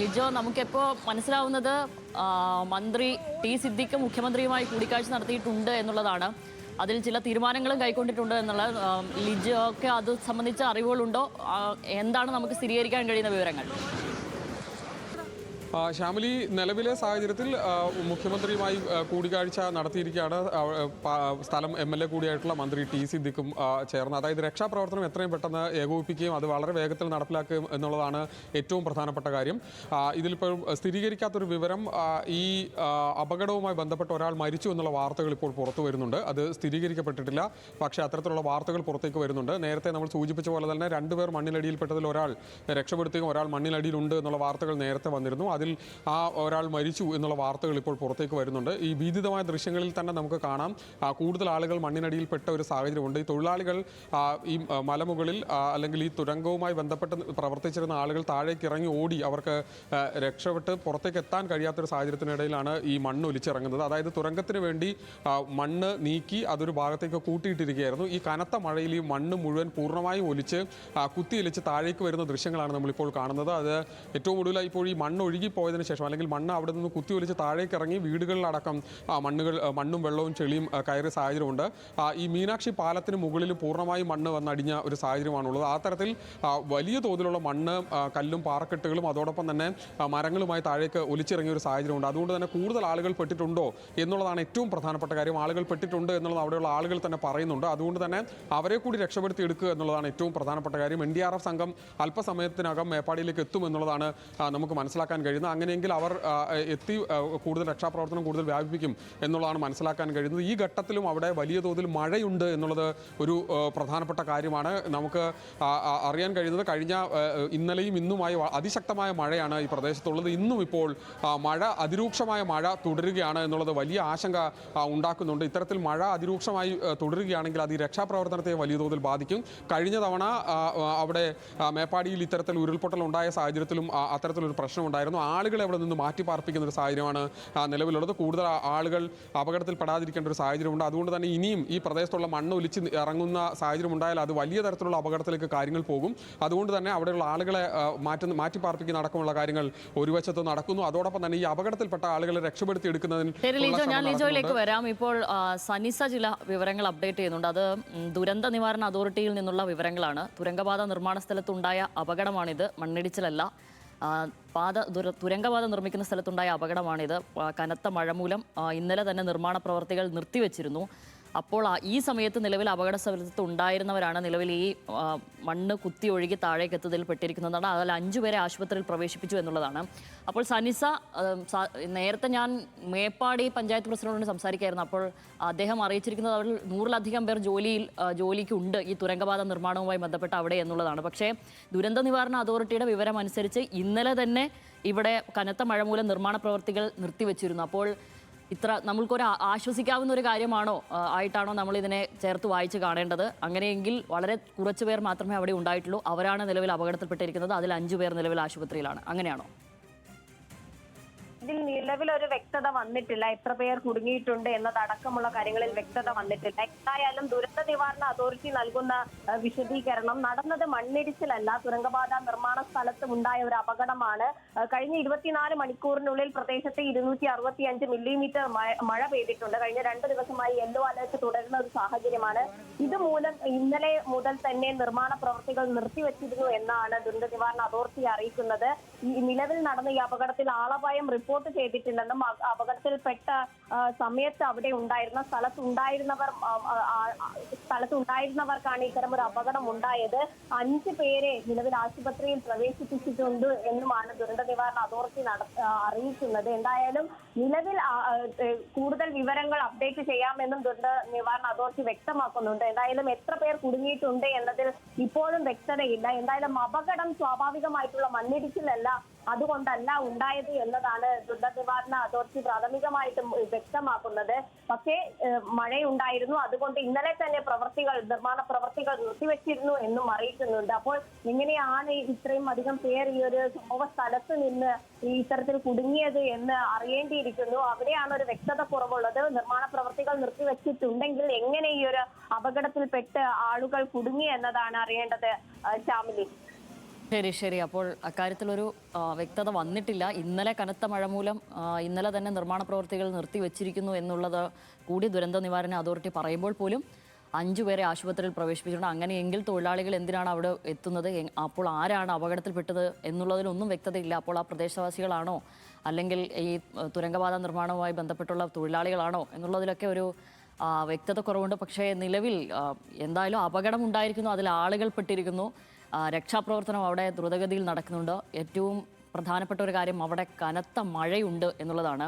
ലിജോ, നമുക്കിപ്പോൾ മനസ്സിലാവുന്നത് മന്ത്രി ടി സിദ്ദിഖ് മുഖ്യമന്ത്രിയുമായി കൂടിക്കാഴ്ച നടത്തിയിട്ടുണ്ട് എന്നുള്ളതാണ്. അതിൽ ചില തീരുമാനങ്ങളും കൈക്കൊണ്ടിട്ടുണ്ട് എന്നുള്ളത്. ലിജോക്ക് അത് സംബന്ധിച്ച അറിവുകളുണ്ടോ? എന്താണ് നമുക്ക് സ്ഥിരീകരിക്കാൻ കഴിയുന്ന വിവരങ്ങൾ? ശ്യാമിലി, നിലവിലെ സാഹചര്യത്തിൽ മുഖ്യമന്ത്രിയുമായി കൂടിക്കാഴ്ച നടത്തിയിരിക്കുകയാണ്. സ്ഥലം MLA കൂടിയായിട്ടുള്ള മന്ത്രി ടി സിദ്ദിഖും ചേർന്ന്. അതായത് രക്ഷാപ്രവർത്തനം എത്രയും പെട്ടെന്ന് ഏകോപിപ്പിക്കുകയും അത് വളരെ വേഗത്തിൽ നടപ്പിലാക്കുകയും എന്നുള്ളതാണ് ഏറ്റവും പ്രധാനപ്പെട്ട കാര്യം. ഇതിലിപ്പോൾ സ്ഥിരീകരിക്കാത്തൊരു വിവരം, ഈ അപകടവുമായി ബന്ധപ്പെട്ട് ഒരാൾ മരിച്ചു എന്നുള്ള വാർത്തകൾ ഇപ്പോൾ പുറത്തു വരുന്നുണ്ട്. അത് സ്ഥിരീകരിക്കപ്പെട്ടിട്ടില്ല, പക്ഷേ അത്തരത്തിലുള്ള വാർത്തകൾ പുറത്തേക്ക് വരുന്നുണ്ട്. നേരത്തെ നമ്മൾ സൂചിപ്പിച്ച പോലെ തന്നെ 2 പേർ മണ്ണിനടിയിൽപ്പെട്ടതിൽ ഒരാൾ രക്ഷപ്പെടുത്തുകയും ഒരാൾ മണ്ണിനടിയിലുണ്ട് എന്നുള്ള വാർത്തകൾ നേരത്തെ വന്നിരുന്നു. അതിൽ ഒരാൾ മരിച്ചു എന്നുള്ള വാർത്തകൾ ഇപ്പോൾ പുറത്തേക്ക് വരുന്നുണ്ട്. ഈ ഭീതിതമായ ദൃശ്യങ്ങളിൽ തന്നെ നമുക്ക് കാണാം കൂടുതൽ ആളുകൾ മണ്ണിനടിയിൽപ്പെട്ട ഒരു സാഹചര്യമുണ്ട്. ഈ തൊഴിലാളികൾ ഈ മലമുകളിൽ അല്ലെങ്കിൽ ഈ തുരങ്കവുമായി ബന്ധപ്പെട്ട് പ്രവർത്തിച്ചിരുന്ന ആളുകൾ താഴേക്ക് ഇറങ്ങി ഓടി അവർക്ക് രക്ഷപ്പെട്ട് പുറത്തേക്ക് എത്താൻ കഴിയാത്തൊരു സാഹചര്യത്തിനിടയിലാണ് ഈ മണ്ണ് ഒലിച്ചിറങ്ങുന്നത്. അതായത് തുരങ്കത്തിന് വേണ്ടി മണ്ണ് നീക്കി അതൊരു ഭാഗത്തേക്ക് കൂട്ടിയിട്ടിരിക്കുകയായിരുന്നു. ഈ കനത്ത മഴയിൽ ഈ മണ്ണ് മുഴുവൻ പൂർണ്ണമായും ഒലിച്ച് കുത്തിയൊലിച്ച് താഴേക്ക് വരുന്ന ദൃശ്യങ്ങളാണ് നമ്മളിപ്പോൾ കാണുന്നത്. അത് ഏറ്റവും ഒടുവിലായി ഇപ്പോൾ ഈ മണ്ണ് ഒഴുകിപ്പോയതിനു ശേഷം, അല്ലെങ്കിൽ മണ്ണ് അവിടെ നിന്ന് കുത്തിയൊലിച്ച് താഴേക്ക് ഇറങ്ങി വീടുകളിലടക്കം മണ്ണും വെള്ളവും ചെളിയും കയറിയ സാഹചര്യമുണ്ട്. ഈ മീനാക്ഷി പാലത്തിന് മുകളിൽ പൂർണ്ണമായും മണ്ണ് വന്നടിഞ്ഞ ഒരു സാഹചര്യമാണുള്ളത്. ആ തരത്തിൽ വലിയ തോതിലുള്ള മണ്ണ്, കല്ലും പാറക്കെട്ടുകളും അതോടൊപ്പം തന്നെ മരങ്ങളുമായി താഴേക്ക് ഒലിച്ചിറങ്ങിയ ഒരു സാഹചര്യമുണ്ട്. അതുകൊണ്ട് തന്നെ കൂടുതൽ ആളുകൾ പെട്ടിട്ടുണ്ടോ എന്നുള്ളതാണ് ഏറ്റവും പ്രധാനപ്പെട്ട കാര്യം. ആളുകൾ പെട്ടിട്ടുണ്ട് എന്നുള്ളത് അവിടെയുള്ള ആളുകൾ തന്നെ പറയുന്നുണ്ട്. അതുകൊണ്ട് തന്നെ അവരെ കൂടി രക്ഷപ്പെടുത്തി എടുക്കുക എന്നുള്ളതാണ് ഏറ്റവും പ്രധാനപ്പെട്ട കാര്യം. NDRF സംഘം അല്പസമയത്തിനകം മേപ്പാടിയിലേക്ക് എത്തും എന്നുള്ളതാണ് നമുക്ക് മനസ്സിലാക്കാൻ കഴിയുന്നത്. അങ്ങനെയെങ്കിൽ അവർ എത്തി കൂടുതൽ രക്ഷാപ്രവർത്തനം കൂടുതൽ വ്യാപിപ്പിക്കും എന്നുള്ളതാണ് മനസ്സിലാക്കാൻ കഴിയുന്നത്. ഈ ഘട്ടത്തിലും അവിടെ വലിയ തോതിൽ മഴയുണ്ട് എന്നുള്ളത് ഒരു പ്രധാനപ്പെട്ട കാര്യമാണ്. നമുക്ക് അറിയാൻ കഴിയുന്നത് ഇന്നലെയും ഇന്നുമായി അതിശക്തമായ മഴയാണ് ഈ പ്രദേശത്തുള്ളത്. ഇന്നും ഇപ്പോൾ അതിരൂക്ഷമായ മഴ തുടരുകയാണ് എന്നുള്ളത് വലിയ ആശങ്ക ഉണ്ടാക്കുന്നുണ്ട്. ഇത്തരത്തിൽ മഴ അതിരൂക്ഷമായി തുടരുകയാണെങ്കിൽ അത് ഈ രക്ഷാപ്രവർത്തനത്തെ വലിയ തോതിൽ ബാധിക്കും. കഴിഞ്ഞ തവണ അവിടെ മേപ്പാടിയിൽ ഇത്തരത്തിൽ ഉരുൾപൊട്ടൽ ഉണ്ടായ സാഹചര്യത്തിലും അത്തരത്തിലൊരു പ്രശ്നമുണ്ടായിരുന്നു. ആളുകളെ അവിടെ നിന്ന് മാറ്റി പാർപ്പിക്കുന്ന ഒരു സാഹചര്യമാണ് നിലവിലുള്ളത്. കൂടുതൽ ആളുകൾ അപകടത്തിൽപ്പെടാതിരിക്കേണ്ട ഒരു സാഹചര്യമുണ്ട്. അതുകൊണ്ട് തന്നെ ഇനിയും ഈ പ്രദേശത്തുള്ള മണ്ണ് ഒലിച്ച് ഇറങ്ങുന്ന സാഹചര്യം ഉണ്ടായാൽ അത് വലിയ തരത്തിലുള്ള അപകടത്തിലേക്ക് കാര്യങ്ങൾ പോകും. അതുകൊണ്ട് തന്നെ അവിടെയുള്ള ആളുകളെ മാറ്റി പാർപ്പിക്കുന്ന അടക്കമുള്ള കാര്യങ്ങൾ ഒരു വശത്ത് നടക്കുന്നു. അതോടൊപ്പം തന്നെ ഈ അപകടത്തിൽപ്പെട്ട ആളുകളെ രക്ഷപ്പെടുത്തി എടുക്കുന്നതിന് ഞാൻ ലിജോയിലേക്ക് വരാം. ഇപ്പോൾ സനിസ ചില വിവരങ്ങൾ അപ്ഡേറ്റ് ചെയ്യുന്നുണ്ട്. അത് ദുരന്ത നിവാരണ അതോറിറ്റിയിൽ നിന്നുള്ള വിവരങ്ങളാണ്. തുരങ്കപാത നിർമ്മാണ സ്ഥലത്തുണ്ടായ അപകടമാണിത്, മണ്ണിടിച്ചിലല്ല. തുരങ്കപാത നിർമ്മിക്കുന്ന സ്ഥലത്തുണ്ടായ അപകടമാണിത്. കനത്ത മഴ മൂലം ഇന്നലെ തന്നെ നിർമ്മാണ പ്രവർത്തികൾ നിർത്തിവെച്ചിരുന്നു. അപ്പോൾ ഈ സമയത്ത് നിലവിൽ അപകട സ്ഥലത്ത് ഉണ്ടായിരുന്നവരാണ് നിലവിൽ ഈ മണ്ണ് കുത്തി ഒഴുകി താഴേക്ക് എത്തുന്നതിൽ പെട്ടിരിക്കുന്നതാണ്. അതിൽ 5 പേരെ ആശുപത്രിയിൽ പ്രവേശിപ്പിച്ചു എന്നുള്ളതാണ്. അപ്പോൾ സനിസ, നേരത്തെ ഞാൻ മേപ്പാടി പഞ്ചായത്ത് പ്രസിഡന്റിനോട് സംസാരിക്കുകയായിരുന്നു. അപ്പോൾ അദ്ദേഹം അറിയിച്ചിരിക്കുന്നത് അവർ 100-ലധികം പേർ ജോലിക്കുണ്ട് ഈ തുരങ്കപാത നിർമ്മാണവുമായി ബന്ധപ്പെട്ട് അവിടെ എന്നുള്ളതാണ്. പക്ഷേ ദുരന്ത നിവാരണ അതോറിറ്റിയുടെ വിവരം അനുസരിച്ച് ഇന്നലെ തന്നെ ഇവിടെ കനത്ത മഴ മൂലം നിർമ്മാണ പ്രവർത്തികൾ നിർത്തിവെച്ചിരുന്നു. അപ്പോൾ നമ്മൾക്കൊരു ആശ്വസിക്കാവുന്ന ഒരു കാര്യമാണോ ആയിട്ടാണോ നമ്മൾ ഇതിനെ ചേർത്ത് വായിച്ച് കാണേണ്ടത്? അങ്ങനെയെങ്കിൽ വളരെ കുറച്ച് പേർ മാത്രമേ അവിടെ ഉണ്ടായിട്ടുള്ളൂ. അവരാണ് നിലവിൽ അപകടത്തിൽപ്പെട്ടിരിക്കുന്നത്. അതിൽ 5 പേർ നിലവിൽ ആശുപത്രിയിലാണ്. അങ്ങനെയാണോ? ഇതിൽ നിലവിലൊരു വ്യക്തത വന്നിട്ടില്ല. എത്ര പേർ കുടുങ്ങിയിട്ടുണ്ട് എന്നതടക്കമുള്ള കാര്യങ്ങളിൽ വ്യക്തത വന്നിട്ടില്ല. എന്തായാലും ദുരന്ത നിവാരണ അതോറിറ്റി നൽകുന്ന വിശദീകരണം നടന്നത് മണ്ണിടിച്ചിലല്ല, തുരങ്കപാത നിർമ്മാണ സ്ഥലത്ത് ഉണ്ടായ ഒരു അപകടമാണ്. കഴിഞ്ഞ 24 മണിക്കൂറിനുള്ളിൽ പ്രദേശത്ത് 265 മില്ലിമീറ്റർ മഴ പെയ്തിട്ടുണ്ട്. കഴിഞ്ഞ 2 ദിവസമായി യെല്ലോ അലർട്ട് തുടരുന്ന ഒരു സാഹചര്യമാണ്. ഇതുമൂലം ഇന്നലെ മുതൽ തന്നെ നിർമ്മാണ പ്രവർത്തികൾ നിർത്തിവെച്ചിരുന്നു എന്നാണ് ദുരന്ത നിവാരണ അതോറിറ്റി അറിയിക്കുന്നത്. ഈ നിലവിൽ നടന്ന ഈ അപകടത്തിൽ ആളപായം റിപ്പോർട്ട് ചെയ്തിട്ടില്ലെന്നും അപകടത്തിൽപ്പെട്ട സമയത്ത് അവിടെ ഉണ്ടായിരുന്ന സ്ഥലത്തുണ്ടായിരുന്നവർക്കാണ് ഇത്തരം ഒരു അപകടം ഉണ്ടായത്. 5 പേരെ നിലവിൽ ആശുപത്രിയിൽ പ്രവേശിപ്പിച്ചിട്ടുണ്ട് എന്നുമാണ് ദുരന്ത നിവാരണ അതോറിറ്റി അറിയിക്കുന്നത്. എന്തായാലും നിലവിൽ കൂടുതൽ വിവരങ്ങൾ അപ്ഡേറ്റ് ചെയ്യാമെന്നും ദുരന്ത നിവാരണ അതോറിറ്റി വ്യക്തമാക്കുന്നുണ്ട്. എന്തായാലും എത്ര പേർ കുടുങ്ങിയിട്ടുണ്ട് എന്നതിൽ ഇപ്പോഴും വ്യക്തതയില്ല. എന്തായാലും അപകടം സ്വാഭാവികമായിട്ടുള്ള മണ്ണിടിച്ചിലല്ല, അതുകൊണ്ടല്ല ഉണ്ടായത് എന്നതാണ് ദുരന്ത നിവാരണ അതോറിറ്റി പ്രാഥമികമായിട്ടും വ്യക്തമാക്കുന്നത്. പക്ഷേ മഴയുണ്ടായിരുന്നു, അതുകൊണ്ട് ഇന്നലെ തന്നെ നിർമ്മാണ പ്രവർത്തികൾ നിർത്തിവെച്ചിരുന്നു എന്നും അറിയിക്കുന്നുണ്ട്. അപ്പോൾ എങ്ങനെയാണ് ഇത്രയും അധികം പേർ ഈ ഒരു സംഭവ സ്ഥലത്ത് നിന്ന് ഇത്തരത്തിൽ കുടുങ്ങിയത് എന്ന് അറിയേണ്ടിയിരിക്കുന്നു. അവിടെയാണ് ഒരു വ്യക്തത കുറവുള്ളത്. നിർമ്മാണ പ്രവർത്തികൾ നിർത്തിവെച്ചിട്ടുണ്ടെങ്കിൽ എങ്ങനെ ഈ ഒരു അപകടത്തിൽപ്പെട്ട് ആളുകൾ കുടുങ്ങി എന്നതാണ് അറിയേണ്ടത്. ശ്യാമിലി. ശരി ശരി. അപ്പോൾ അക്കാര്യത്തിലൊരു വ്യക്തത വന്നിട്ടില്ല. ഇന്നലെ കനത്ത മഴ മൂലം ഇന്നലെ തന്നെ നിർമ്മാണ പ്രവർത്തികൾ നിർത്തിവെച്ചിരിക്കുന്നു എന്നുള്ളത് കൂടി ദുരന്ത നിവാരണ അതോറിറ്റി പറയുമ്പോൾ പോലും 5 പേരെ ആശുപത്രിയിൽ പ്രവേശിപ്പിച്ചിട്ടുണ്ട്. അങ്ങനെയെങ്കിൽ തൊഴിലാളികൾ എന്തിനാണ് അവിടെ എത്തുന്നത്? അപ്പോൾ ആരാണ് അപകടത്തിൽപ്പെട്ടത് എന്നുള്ളതിലൊന്നും വ്യക്തതയില്ല. അപ്പോൾ ആ പ്രദേശവാസികളാണോ അല്ലെങ്കിൽ ഈ തുരങ്കപാത നിർമ്മാണവുമായി ബന്ധപ്പെട്ടുള്ള തൊഴിലാളികളാണോ എന്നുള്ളതിലൊക്കെ ഒരു വ്യക്തത കുറവുണ്ട്. പക്ഷേ നിലവിൽ എന്തായാലും അപകടം ഉണ്ടായിരിക്കുന്നു, അതിൽ ആളുകൾ പെട്ടിരിക്കുന്നു. രക്ഷാപ്രവർത്തനം അവിടെ ദ്രുതഗതിയിൽ നടക്കുന്നുണ്ട്. ഏറ്റവും പ്രധാനപ്പെട്ട ഒരു കാര്യം അവിടെ കനത്ത മഴയുണ്ട് എന്നുള്ളതാണ്.